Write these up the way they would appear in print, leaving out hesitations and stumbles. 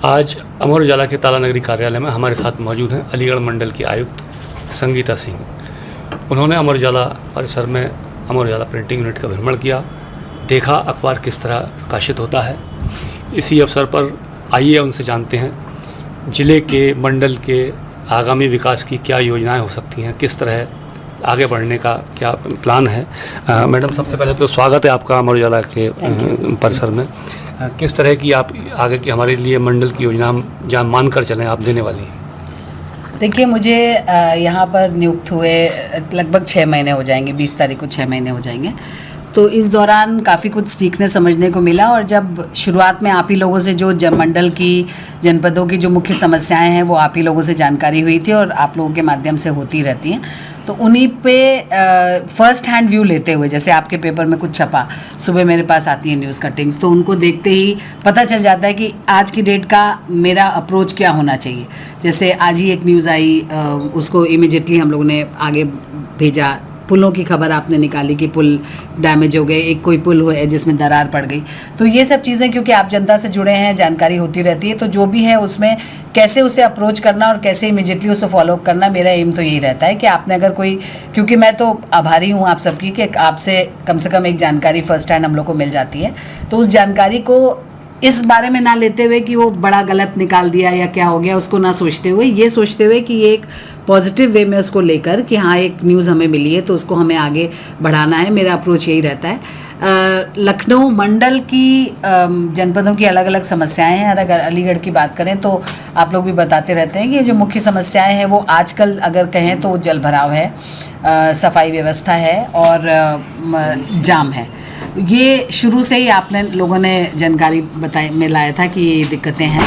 आज अमर उजाला के ताला नगरी कार्यालय में हमारे साथ मौजूद हैं अलीगढ़ मंडल की आयुक्त संगीता सिंह। उन्होंने अमर उजाला परिसर में अमर उजाला प्रिंटिंग यूनिट का भ्रमण किया, देखा अखबार किस तरह प्रकाशित होता है। इसी अवसर पर आइए उनसे जानते हैं ज़िले के मंडल के आगामी विकास की क्या योजनाएं हो सकती हैं, किस तरह आगे बढ़ने का क्या प्लान है। मैडम, सबसे पहले तो स्वागत है आपका अमर उजाला के परिसर में। किस तरह की आप आगे की हमारे लिए मंडल की योजना जहाँ मान कर चलें आप देने वाली हैं? देखिए, मुझे यहाँ पर नियुक्त हुए लगभग 6 महीने हो जाएंगे, 20 तारीख को 6 महीने हो जाएंगे। तो इस दौरान काफ़ी कुछ सीखने समझने को मिला, और जब शुरुआत में आप ही लोगों से जो मंडल की जनपदों की जो मुख्य समस्याएं हैं वो आप ही लोगों से जानकारी हुई थी और आप लोगों के माध्यम से होती रहती हैं, तो उन्हीं पे फर्स्ट हैंड व्यू लेते हुए, जैसे आपके पेपर में कुछ छपा, सुबह मेरे पास आती है न्यूज़ कटिंग्स, तो उनको देखते ही पता चल जाता है कि आज की डेट का मेरा अप्रोच क्या होना चाहिए। जैसे आज ही एक न्यूज़ आई, उसको इमीडिएटली हम लोगों ने आगे भेजा। पुलों की खबर आपने निकाली कि पुल डैमेज हो गए, एक कोई पुल है जिसमें दरार पड़ गई। तो ये सब चीज़ें क्योंकि आप जनता से जुड़े हैं, जानकारी होती रहती है, तो जो भी है उसमें कैसे उसे अप्रोच करना और कैसे इमीडिएटली उसे फॉलो अप करना, मेरा एम तो यही रहता है कि आपने अगर कोई, क्योंकि मैं तो आभारी हूँ आप सबकी कि आपसे कम से कम एक जानकारी फर्स्ट हैंड हम लोग को मिल जाती है, तो उस जानकारी को इस बारे में ना लेते हुए कि वो बड़ा गलत निकाल दिया या क्या हो गया, उसको ना सोचते हुए, ये सोचते हुए कि ये एक पॉजिटिव वे में उसको लेकर कि हाँ एक न्यूज़ हमें मिली है तो उसको हमें आगे बढ़ाना है, मेरा अप्रोच यही रहता है। लखनऊ मंडल की जनपदों की अलग अलग समस्याएं हैं। अगर अलीगढ़ की बात करें तो आप लोग भी बताते रहते हैं कि जो मुख्य समस्याएं हैं वो आजकल अगर कहें तो जल भराव है, सफाई व्यवस्था है और जाम है। ये शुरू से ही आपने लोगों ने जानकारी बताई में लाया था कि ये दिक्कतें हैं,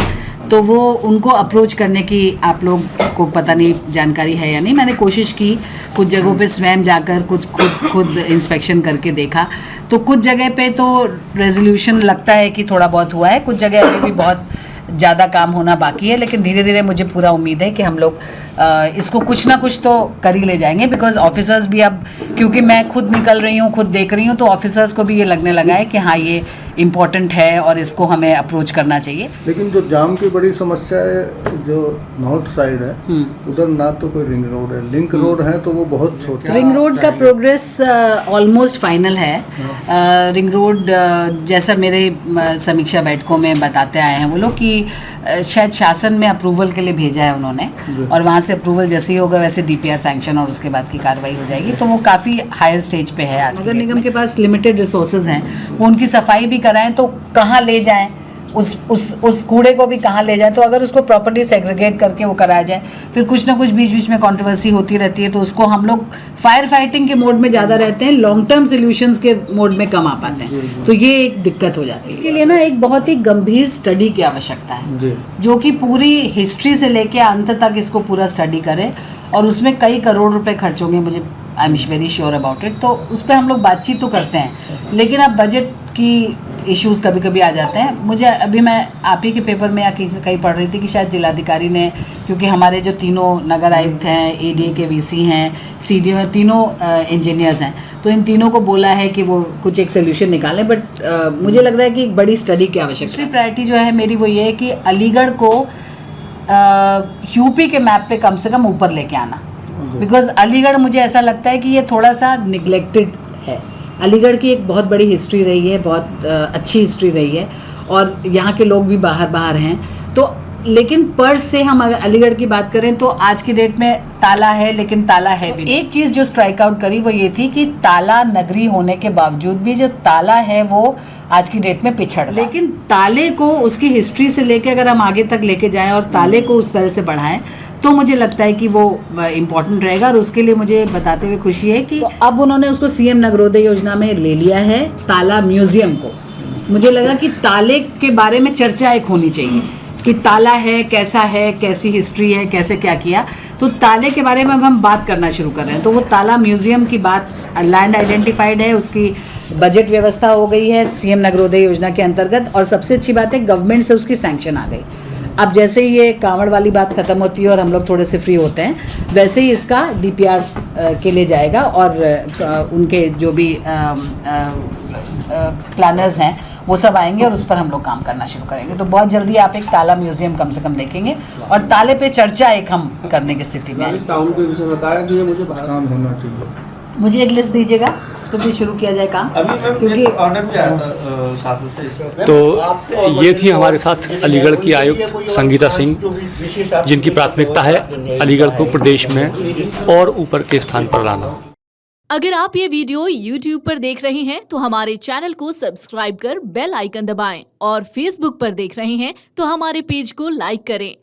तो वो उनको अप्रोच करने की आप लोग को पता नहीं जानकारी है या नहीं। मैंने कोशिश की कुछ जगहों पे स्वयं जाकर कुछ खुद इंस्पेक्शन करके देखा, तो कुछ जगह पे तो रेजोल्यूशन लगता है कि थोड़ा बहुत हुआ है, कुछ जगह अभी भी बहुत ज़्यादा काम होना बाकी है, लेकिन धीरे धीरे मुझे पूरा उम्मीद है कि हम लोग इसको कुछ ना कुछ तो कर ही ले जाएंगे। बिकॉज ऑफिसर्स भी अब, क्योंकि मैं खुद निकल रही हूँ, खुद देख रही हूँ, तो ऑफिसर्स को भी ये लगने लगा है कि हाँ ये इम्पोर्टेंट है और इसको हमें अप्रोच करना चाहिए। लेकिन जो जाम की बड़ी समस्या है, जो नॉर्थ साइड है उधर ना तो कोई रिंग रोड है, लिंक रोड है तो वो बहुत छोटा। रिंग रोड का प्रोग्रेस ऑलमोस्ट फाइनल है। रिंग रोड जैसा मेरे समीक्षा बैठकों में बताते आए हैं वो लोग कि शायद शासन में अप्रूवल के लिए भेजा है उन्होंने, और वहाँ से अप्रूवल जैसे ही होगा वैसे डीपीआर सैंक्शन और उसके बाद की कार्रवाई हो जाएगी, तो वो काफ़ी हायर स्टेज पे है। आज नगर निगम के पास लिमिटेड रिसोर्सेज हैं, वो उनकी सफाई भी कराएं तो कहाँ ले जाएं, उस कूड़े को भी कहाँ ले जाए, तो अगर उसको प्रॉपर्ली सेग्रीगेट करके वो कराया जाए, फिर कुछ ना कुछ बीच बीच में कंट्रोवर्सी होती रहती है, तो उसको हम लोग फायर फाइटिंग के मोड में ज़्यादा रहते हैं, लॉन्ग टर्म सोल्यूशंस के मोड में कम आ पाते हैं, तो ये एक दिक्कत हो जाती है। इसके लिए ना एक बहुत ही गंभीर स्टडी की आवश्यकता है, जो कि पूरी हिस्ट्री से लेके अंत तक इसको पूरा स्टडी करे, और उसमें कई करोड़ रुपए खर्च होंगे, मुझे I am very sure about it. तो उस पर हम लोग बातचीत तो करते हैं, लेकिन अब बजट की इश्यूज़ कभी कभी आ जाते हैं। मुझे अभी, मैं आप ही के पेपर में या कहीं पढ़ रही थी कि शायद जिलाधिकारी ने, क्योंकि हमारे जो तीनों नगर आयुक्त हैं, एडीए के वीसी हैं, सीडीओ हैं, तीनों इंजीनियर्स हैं, तो इन तीनों को बोला है कि वो कुछ एक सोल्यूशन निकालें, बट मुझे लग रहा है कि एक बड़ी स्टडी की आवश्यकता है। दूसरी प्रायोरिटी जो है मेरी वो ये है कि अलीगढ़ को यूपी के मैप पे कम से कम ऊपर लेके आना, बिकॉज अलीगढ़ मुझे ऐसा लगता है कि ये थोड़ा सा निगलेक्टेड है। अलीगढ़ की एक बहुत बड़ी हिस्ट्री रही है, बहुत अच्छी हिस्ट्री रही है, और यहाँ के लोग भी बाहर हैं, तो लेकिन पर से हम अगर अलीगढ़ की बात करें तो आज की डेट में ताला है, लेकिन ताला है भी। एक चीज़ जो स्ट्राइक आउट करी वो ये थी कि ताला नगरी होने के बावजूद भी जो ताला है वो आज की डेट में पिछड़, लेकिन ताले को उसकी हिस्ट्री से लेके अगर हम आगे तक लेके जाएं और ताले को उस तरह से बढ़ाएं, तो मुझे लगता है कि वो इम्पॉर्टेंट रहेगा। और उसके लिए मुझे बताते हुए खुशी है कि तो अब उन्होंने उसको सीएम नगरोदय योजना में ले लिया है, ताला म्यूजियम को। मुझे लगा कि ताले के बारे में चर्चा एक होनी चाहिए कि ताला है, कैसा है, कैसी हिस्ट्री है, कैसे क्या किया, तो ताले के बारे में अब हम बात करना शुरू कर रहे हैं। तो वो ताला म्यूजियम की बात, लैंड आइडेंटिफाइड है, उसकी बजट व्यवस्था हो गई है सीएम नगरोदय योजना के अंतर्गत, और सबसे अच्छी बात है गवर्नमेंट से उसकी सैंक्शन आ गई। अब जैसे ही ये कांवड़ वाली बात ख़त्म होती है और हम लोग थोड़े से फ्री होते हैं, वैसे ही इसका डीपीआर के लिए जाएगा, और उनके जो भी प्लानर्स हैं वो सब आएंगे और उस पर हम लोग काम करना शुरू करेंगे। तो बहुत जल्दी आप एक ताला म्यूजियम कम से कम देखेंगे और ताले पे चर्चा एक हम करने की स्थिति में हैं। टाउन के विषय बताया कि ये मुझे काम होना चाहिए। मुझे एक लिस्ट दीजिएगा, इस पर भी शुरू किया जाए काम, क्योंकि ऑर्डर भी आया था शासन से इसमें। तो ये थी हमारे साथ अलीगढ़ की आयुक्त संगीता सिंह, जिनकी प्राथमिकता है अलीगढ़ को प्रदेश में और ऊपर के स्थान पर लाना। अगर आप ये वीडियो YouTube पर देख रहे हैं तो हमारे चैनल को सब्सक्राइब कर बेल आइकन दबाएं और Facebook पर देख रहे हैं तो हमारे पेज को लाइक करें।